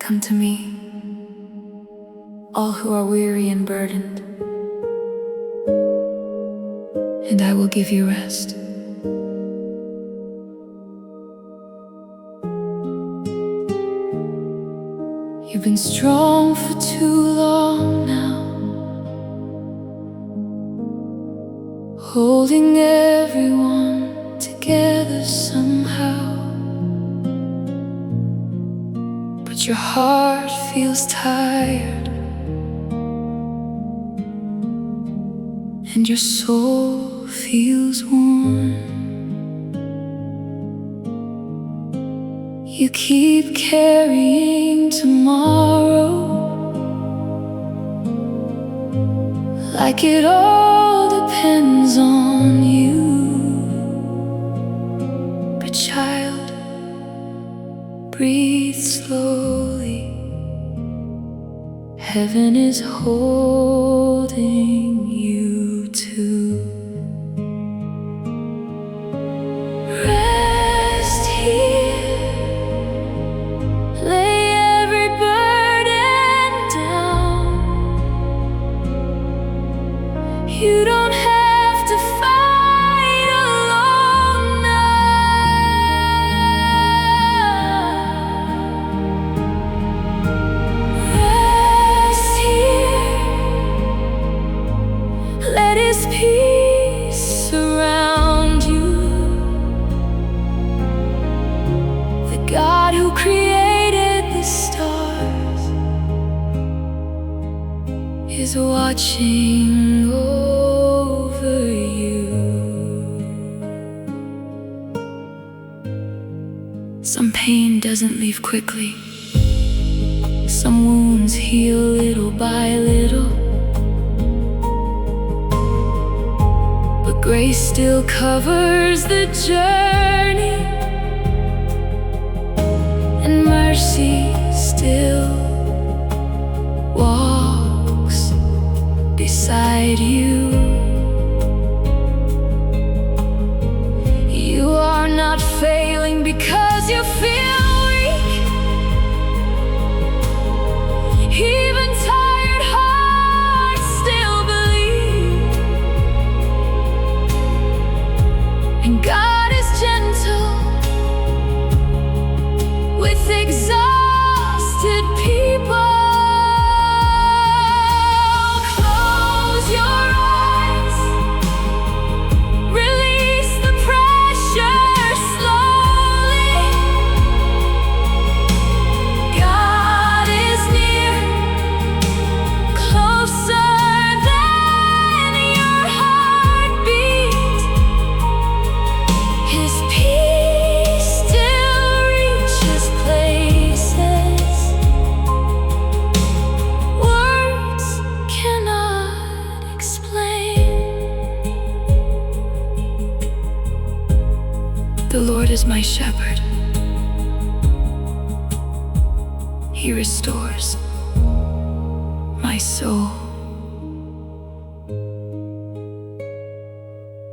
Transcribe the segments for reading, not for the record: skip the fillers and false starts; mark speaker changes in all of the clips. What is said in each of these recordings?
Speaker 1: Come to me, all who are weary and burdened, and I will give you rest. You've been strong for too long now, holding everyone together somehow. But your heart feels tired, and your soul feels worn. You keep carrying tomorrow like it all depends on you. But child, breathe slowly. Heaven is holding you too. Rest here, lay every burden down. You don't have to fight alone now. Rest here, let His peace surround you. The God who created the stars is watching over you. Some pain doesn't leave quickly. Some wounds heal little by little. But grace still covers the journey, and mercy still walks beside you. You are not failing because you feel weak. Even tired hearts still believe, and God is gentle with exhausted people. Close your eyes, release the pressure slowly. God is near, closer than your heartbeat. His peace still reaches places words cannot explain. The Lord is my shepherd. He restores my soul.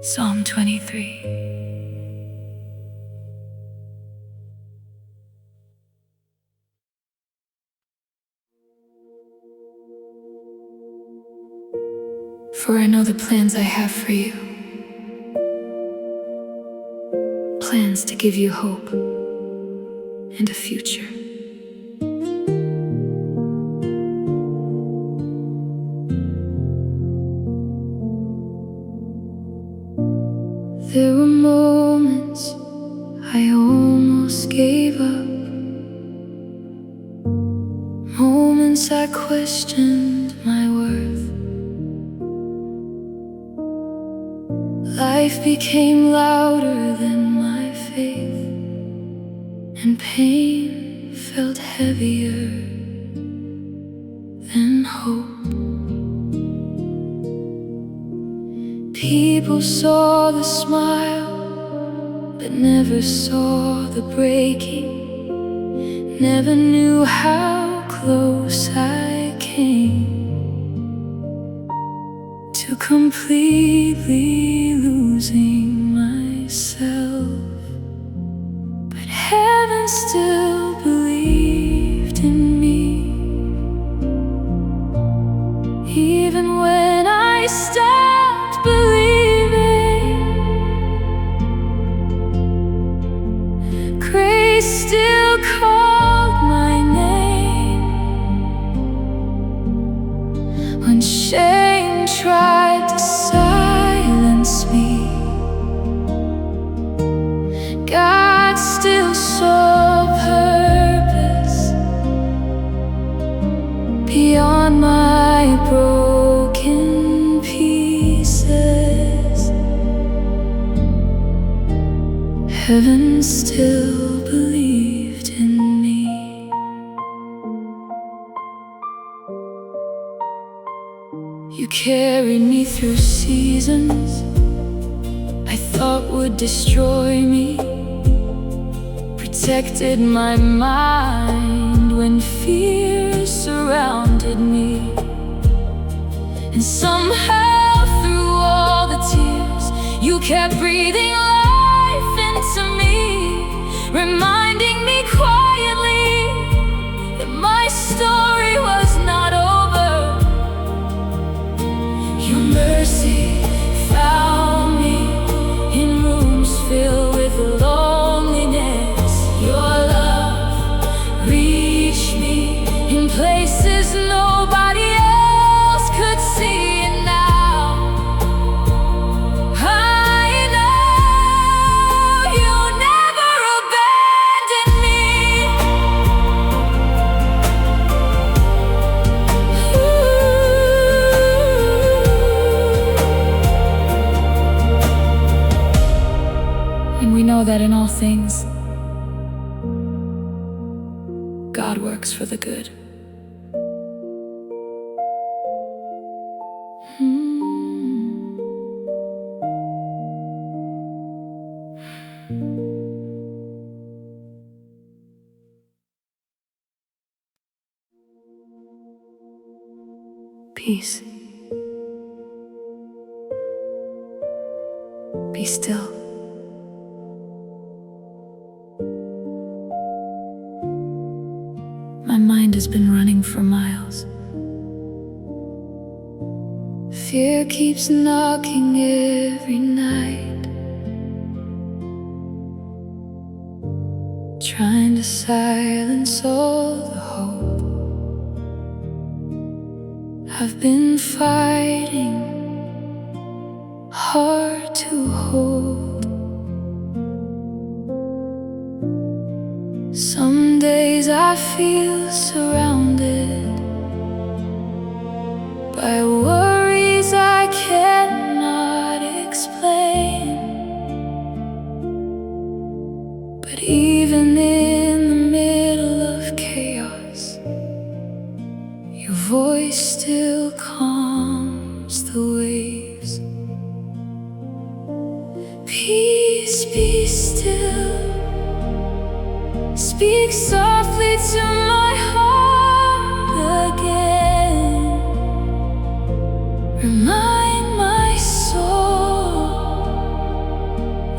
Speaker 1: Psalm 23. For I know the plans I have for you, plans to give you hope and a future. There were moments I almost gave up, moments I questioned my worth. Life became louder than my faith, and pain felt heavier than hope. People saw the smile, but never saw the breaking, never knew how close I came to completely losing myself. But heaven still believed in me. still called my name when shame tried to silence me. God still saw purpose beyond my broken pieces. Heaven still believed in me. You carried me through seasons I thought would destroy me, protected my mind when fear surrounded me. And somehow through all the tears, you kept breathing life into me, reminding me quietly that my story was not over. Your mercy found me in rooms filled with loneliness. Your love reached me in places nobody else could see. And now I know you never abandoned me. And we know that in all things, God works for the good. Peace. Be still. My mind has been running for miles. Fear keeps knocking every night, trying to silence all the hope I've been fighting hard to hold. Some days I feel surrounded by worries I cannot explain. But even in the middle of chaos, your voice still calms the waves. Peace, be still. Speak softly to my heart again. Remind my soul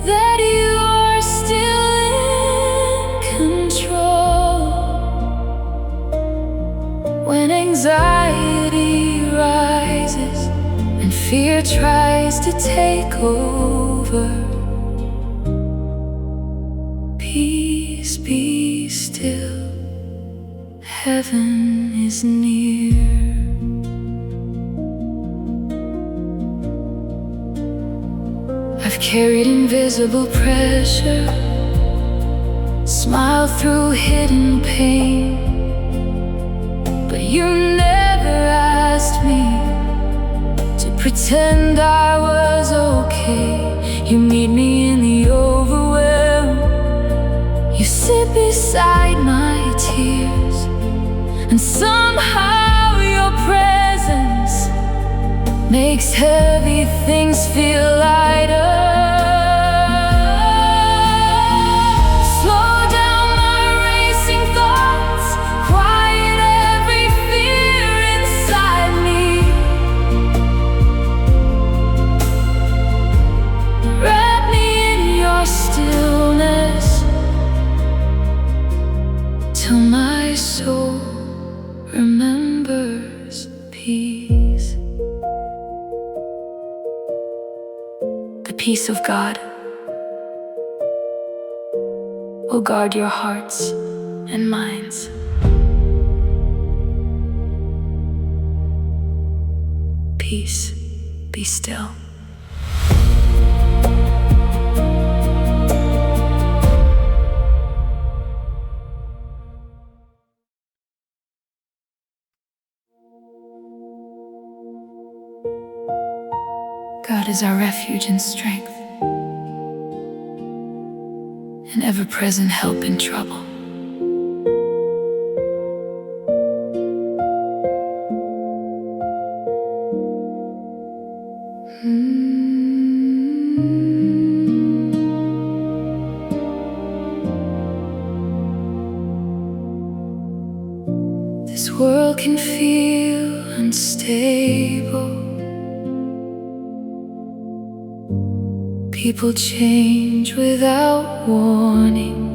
Speaker 1: that you are still in control. When anxiety rises and fear tries to take over, peace, be still. Heaven is near. I've carried invisible pressure, smiled through hidden pain, but you never asked me to pretend I was okay. You meet me in the overwhelm. You sit beside my tears, and somehow your presence makes heavy things feel lighter. Slow down my racing thoughts, quiet every fear inside me. Wrap me in your stillness till my soul remembers peace. The peace of God will guard your hearts and minds. Peace, be still. God is our refuge and strength, an ever-present help in trouble. This world can feel unstable. People change without warning,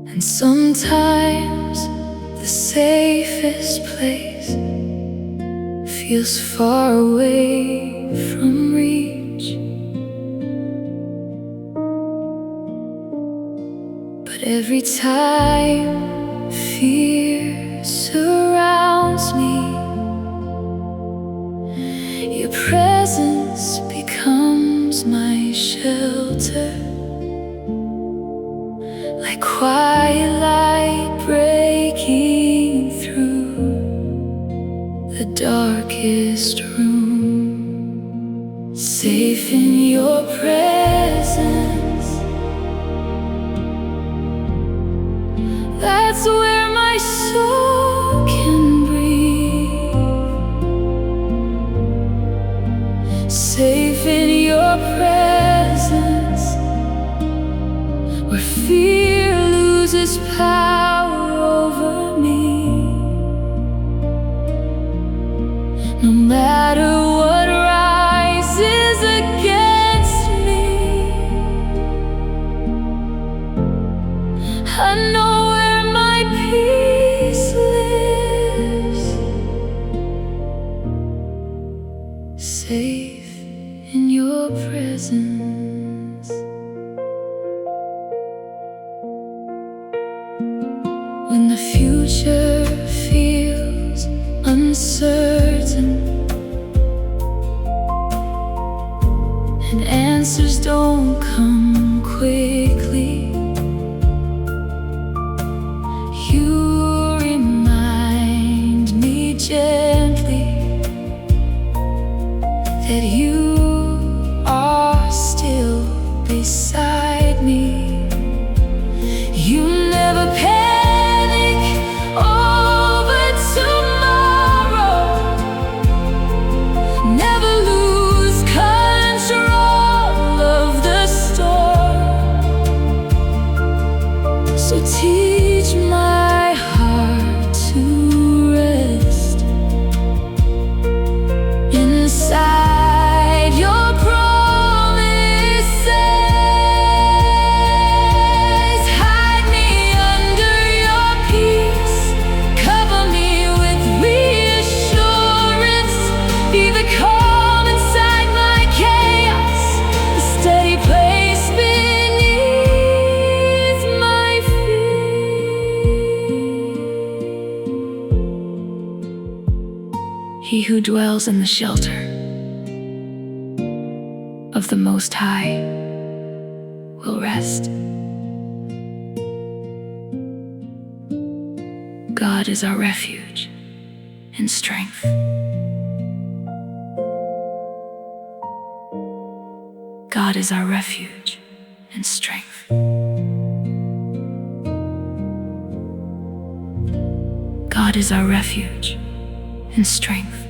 Speaker 1: and sometimes the safest place feels far away from reach. But every time fear surrounds me, your presence becomes my shelter, like quiet light breaking through the darkest room. Safe in your presence, that's where my soul can breathe. Safe in your presence, where fear loses power over me. No matter what rises against me, I know where my peace lives. Safe in your presence. When the future feels uncertain and answers don't come quickly, you remind me gently that you are still beside me. You never panic over tomorrow, never lose control of the storm. So teach my heart to rest inside your promises. Hide me under your peace, cover me with reassurance. Be the calm inside my chaos, the steady place beneath my feet. He who dwells in the shelter of the Most High will rest. God is our refuge and strength. God is our refuge and strength. God is our refuge and strength.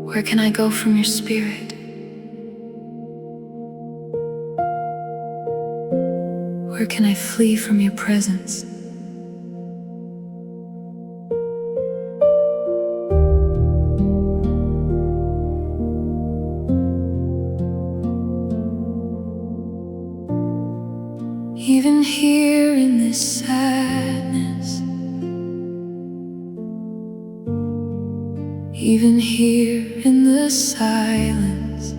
Speaker 1: Where can I go from your spirit? Where can I flee from your presence? Even here in this sadness, Even here in the silence,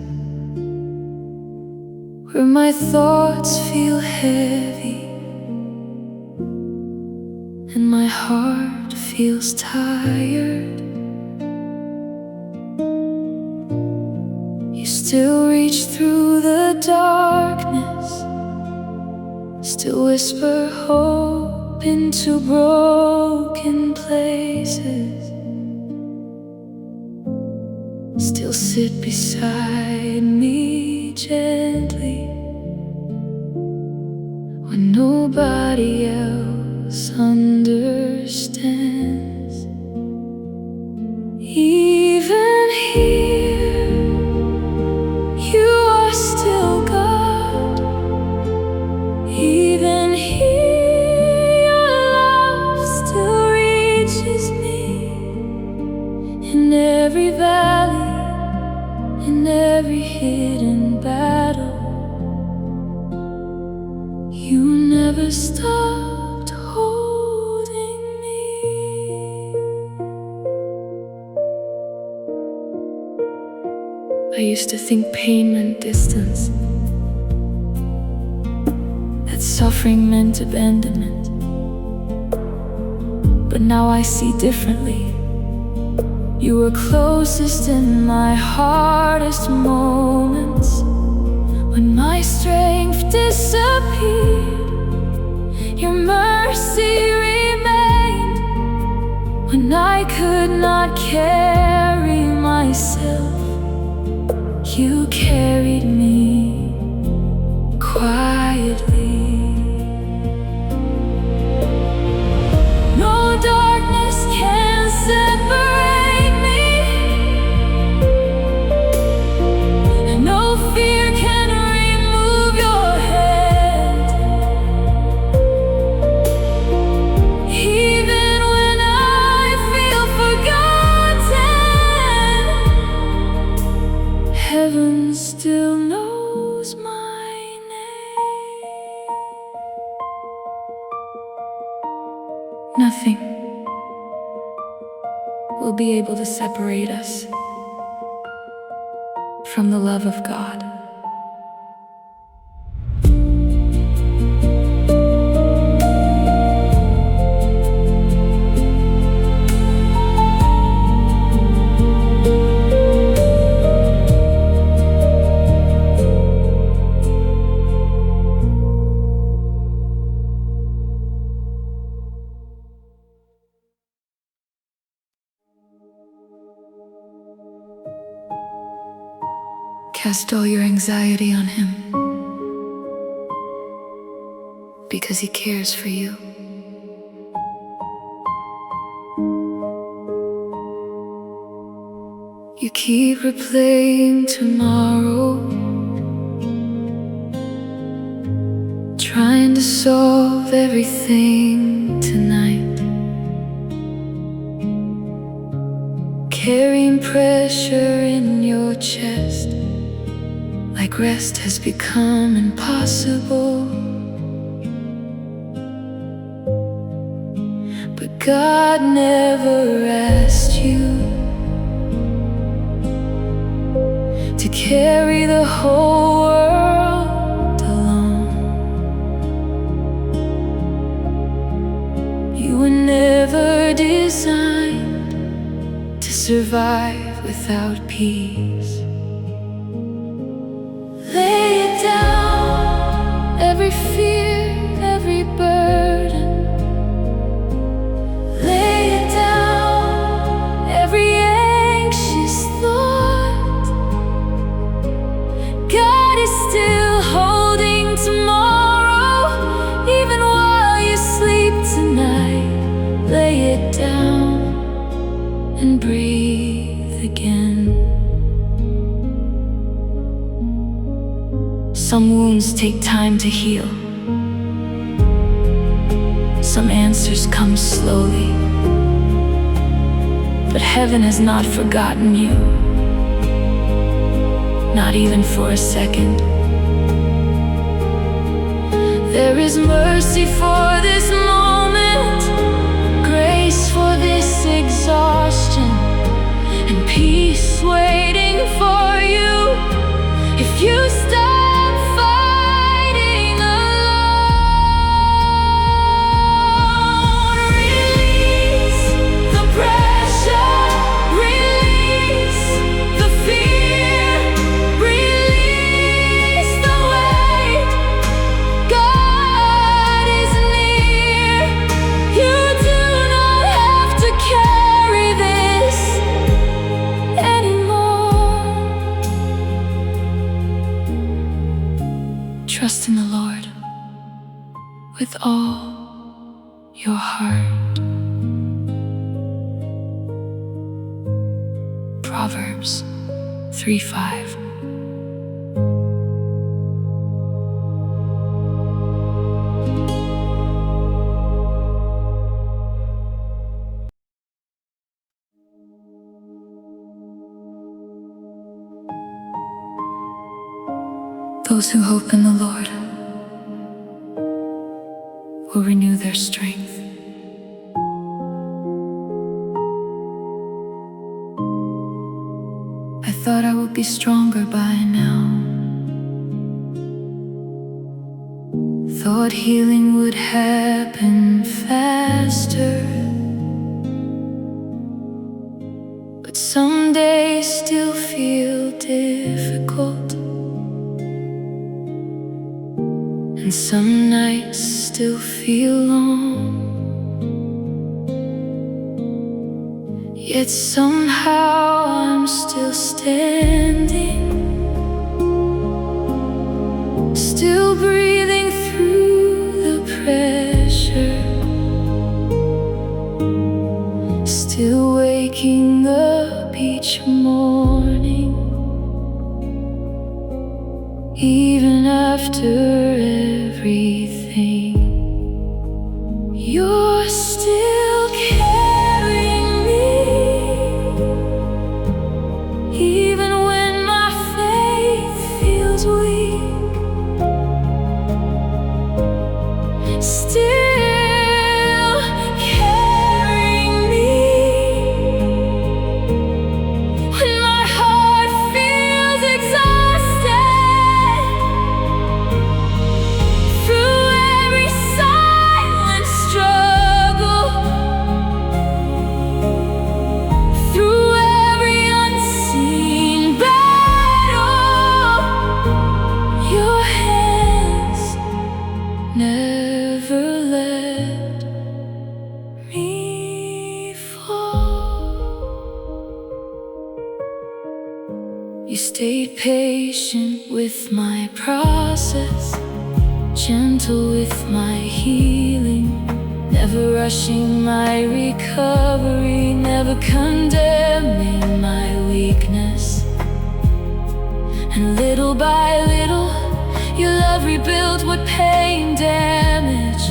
Speaker 1: where my thoughts feel heavy and my heart feels tired, you still reach through the darkness, still whisper hope into broken places, still sit beside me gently when nobody else understands. Even here, you are still God. Even here, your love still reaches me. In every valley, in every hidden battle, you never stopped holding me. I used to think pain meant distance, that suffering meant abandonment. But now I see differently. You were closest in my hardest moments, when my strength disappeared. Your mercy remained when I could not carry myself. You carried me quietly. No darkness can separate me, and no fear can remove your hand. Even when I feel forgotten, heaven still knows my name. Nothing will be able to separate us from the love of God. Cast all your anxiety on Him, because He cares for you. You keep replaying tomorrow, trying to solve everything tonight, carrying pressure in your chest, like rest has become impossible. But God never asked you to carry the whole world alone. You were never designed to survive without peace. Lay it down, every fear, every burden. Lay it down, every anxious thought. God is still holding tomorrow, even while you sleep tonight. Lay it down and breathe again. Some wounds take time to heal. Some answers come slowly. But heaven has not forgotten you, not even for a second. There is mercy for this moment, grace for this exhaustion, and Proverbs 3:5. Those who hope in the Lord will renew their strength. I thought I would be stronger by now. Thought healing would happen faster. But some days still feel difficult, and some nights still feel long. Yet somehow I'm still standing, still breathing through the pressure, still waking up each morning, even after everything. You're still carrying me, even when my faith feels weak. Still carrying me when my heart feels exhausted. Through every silent struggle, through every unseen battle, your hands never let me fall. You stayed patient with my process, gentle with my healing, never rushing my recovery, never condemning my weakness. And little by little, your love rebuilt what pain damaged,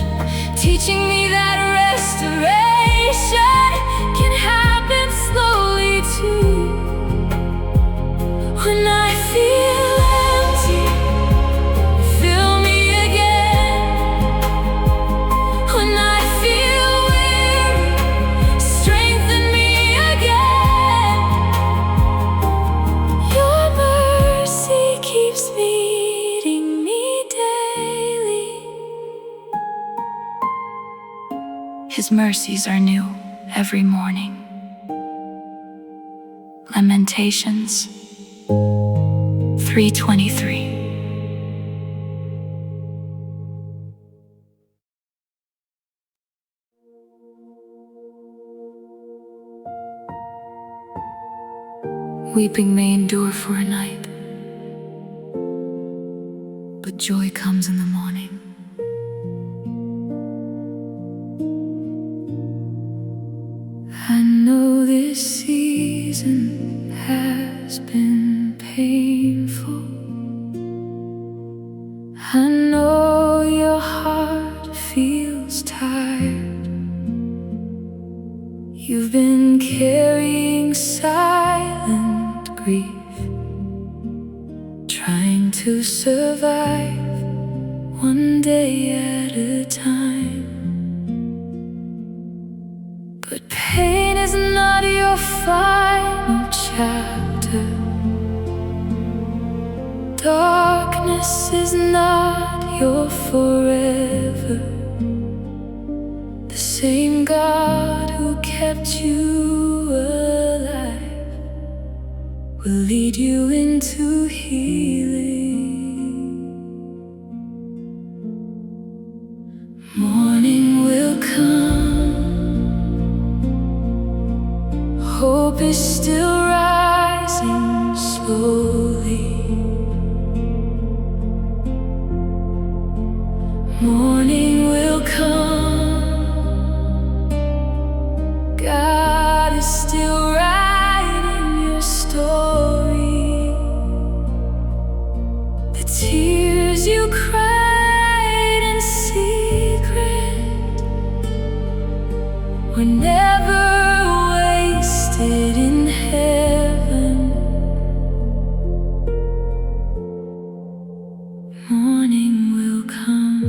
Speaker 1: teaching me that restoration can happen slowly too. When I feel empty, fill me again. When I feel weary, strengthen me again. Your mercy keeps meeting me daily. His mercies are new every morning. Lamentations 3:23. Weeping may endure for a night, but joy comes in the morning. I know this season has been painful. I know your heart feels tired. You've been carrying silent grief, trying to survive one day at a time. But pain is not your final chapter. Darkness is not your forever. The same God who kept you alive will lead you into healing. Morning will come, hope is still rising slowly. Morning will come, God is still writing your story. were never wasted in heaven. Morning will come.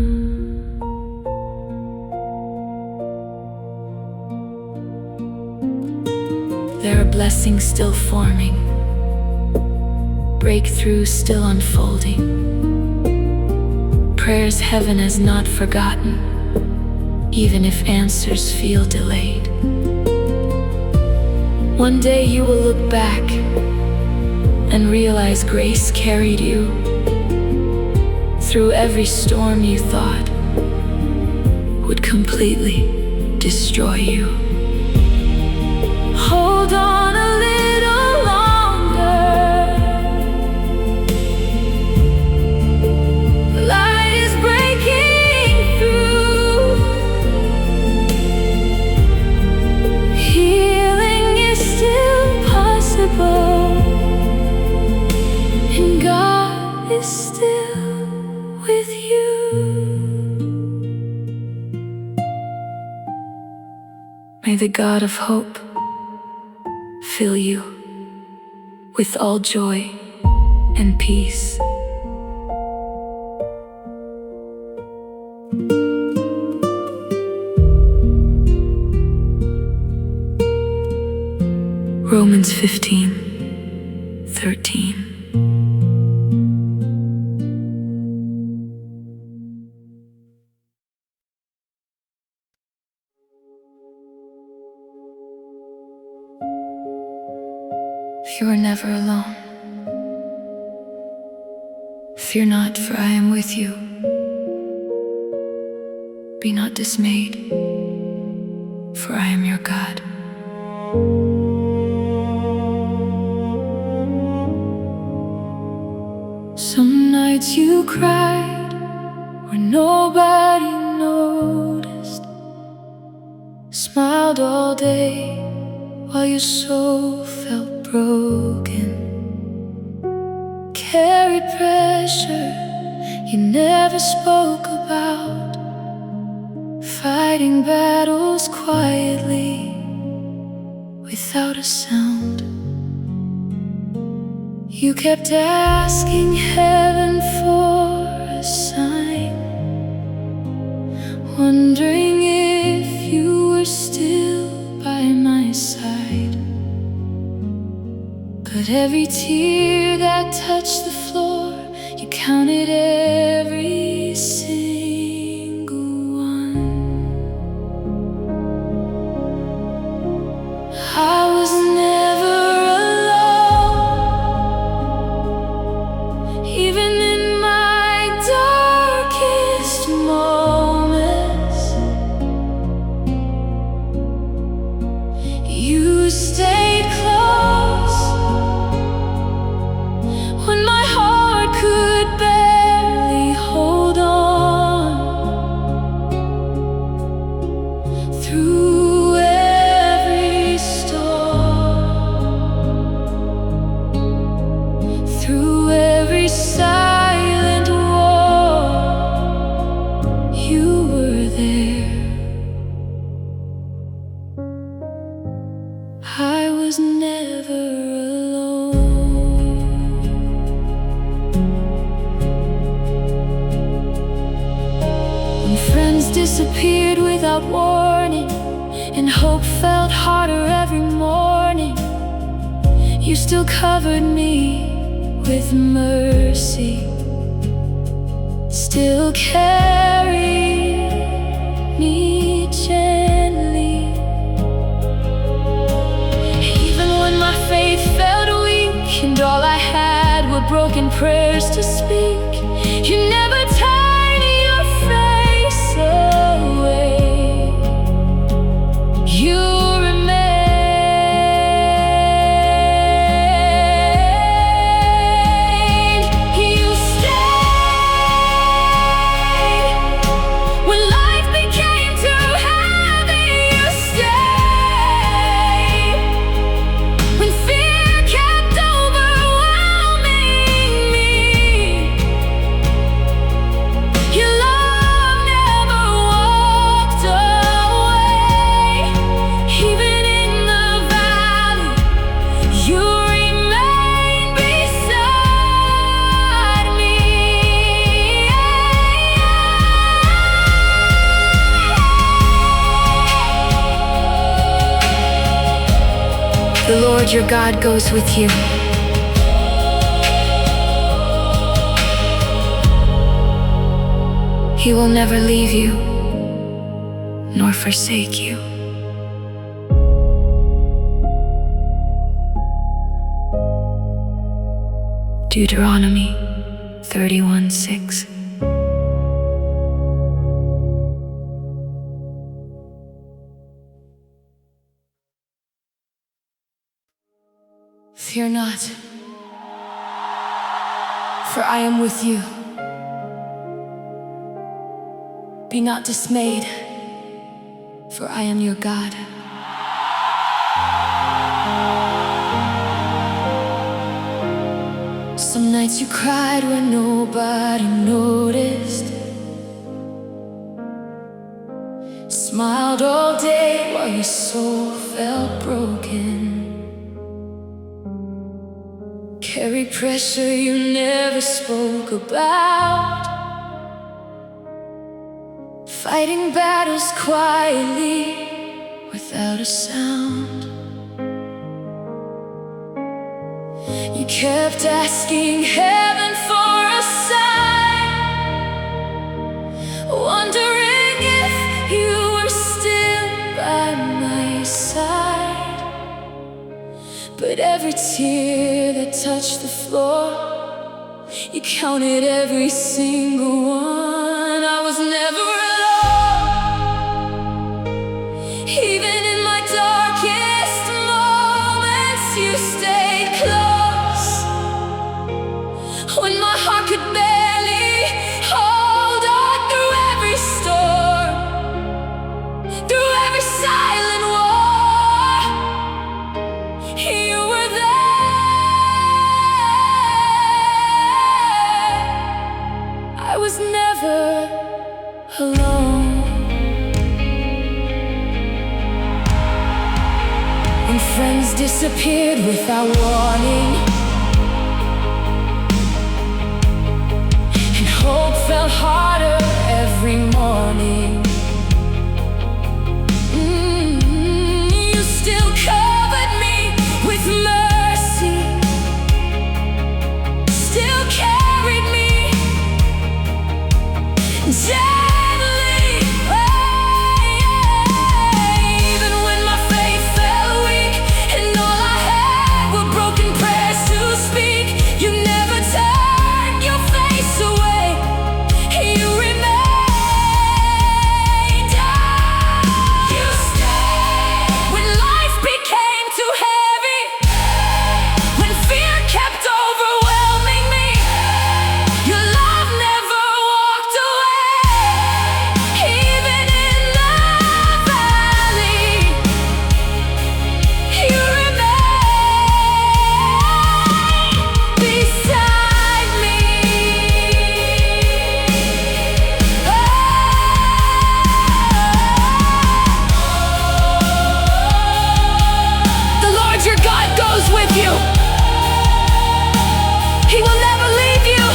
Speaker 1: There are blessings still forming, breakthroughs still unfolding, prayers heaven has not forgotten, even if answers feel delayed. One day you will look back and realize grace carried you through every storm you thought would completely destroy you. Hold on a little longer. The light is breaking through. Healing is still possible, and God is still with you. May the God of hope fill you with all joy and peace. Romans 15:13. You are never alone. Fear not, for I am with you. Be not dismayed, for I am your God. Some nights you cried where nobody noticed, smiled all day while your soul felt broken, carried pressure you never spoke about, fighting battles quietly without a sound. You kept asking heaven for a sign, wondering if you were still by my side. But every tear that touched the floor, you counted every single one. I was never alone, even in my darkest moments. You stayed close when my heart could barely hold on. Through every storm, through every silent war, you were there. I was never alone. When friends disappeared without warning, and hope felt harder every morning, you still covered me with mercy, still carried me gently. Even when my faith felt weak and all I had were broken prayers to speak, you never turned your face away. You remained. You stayed when life became too The Lord your God goes with you. He will never leave you nor forsake you. Deuteronomy 31:6. Fear not, for I am with you. Be not dismayed, for I am your God. Some nights you cried when nobody noticed, smiled all day while your soul felt broken. Carried pressure you never spoke about, fighting battles quietly without a sound. You kept asking heaven for a sign, wondering if you were still by my side. But every tear that touched the floor, you counted every single one. I was never alone. Even in my darkest moments, you stayed close. When my heart could barely hold on, through every storm, through every silent war, you were there. I was never alone. When friends disappeared without warning, and hope fell harder every morning, you still covered me with mercy, still carried me gently. Even when my faith fell weak and all I had were broken prayers to speak, you never turned your face away. You remained. You stayed when life became too heavy, when fear kept overwhelming me. Your love never walked away. Even in the valley, you remained beside me. The Lord your God goes with you. He will never leave you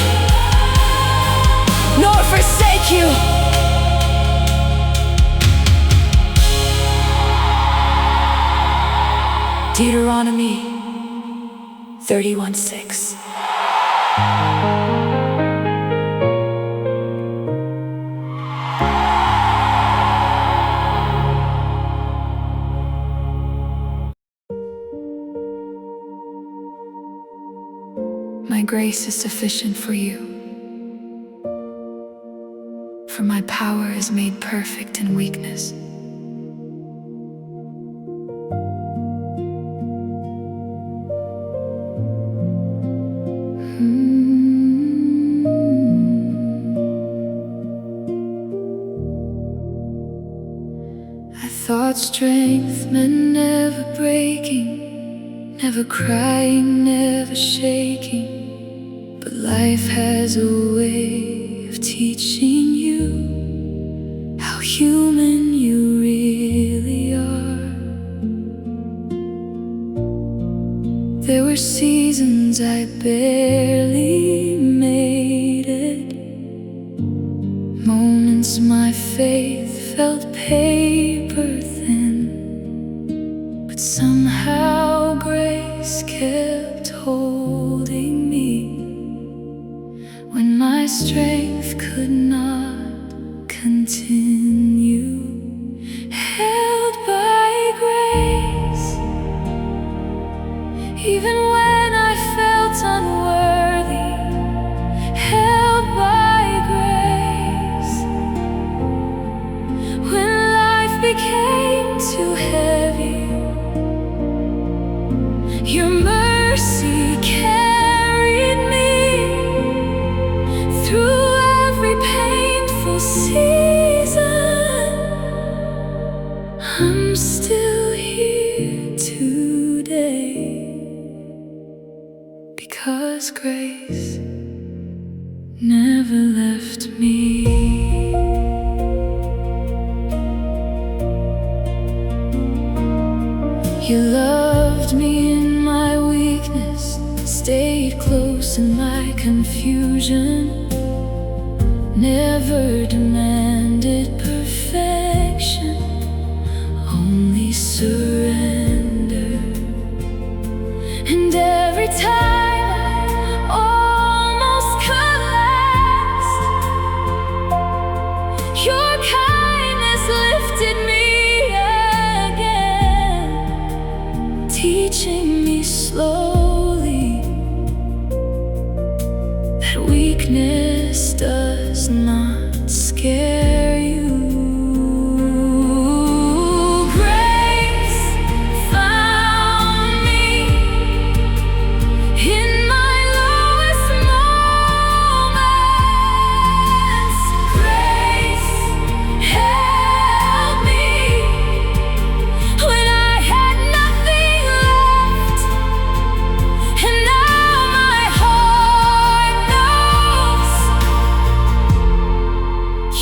Speaker 1: nor forsake you. Deuteronomy 31:6. My grace is sufficient for you, for my power is made perfect in weakness. I thought strength meant never breaking, never crying, never shaking. But life has a way of teaching you how human you really are. There were seasons I barely made it, moments my faith felt paper thin, but somehow grace kept holding me when my strength could not continue. Held by grace, even when I felt unworthy. Held by grace, when life became too heavy. Your mercy carried me through every painful season. I'm still here today because grace never left me. You loved me in my weakness, stayed close in my confusion, never demanded perfection, only surrender. And every time I almost collapsed, your kindness lifted me again, teaching me slowly that weakness does not scare you. Grace found me in my lowest moments. Grace held me when I had nothing left. And now my heart knows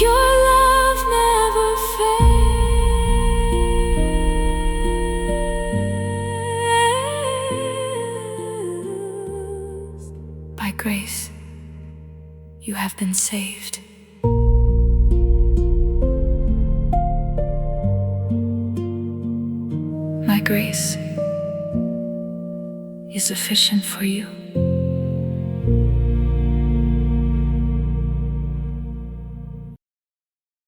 Speaker 1: your love never fails. By grace, you have been saved. My grace is sufficient for you.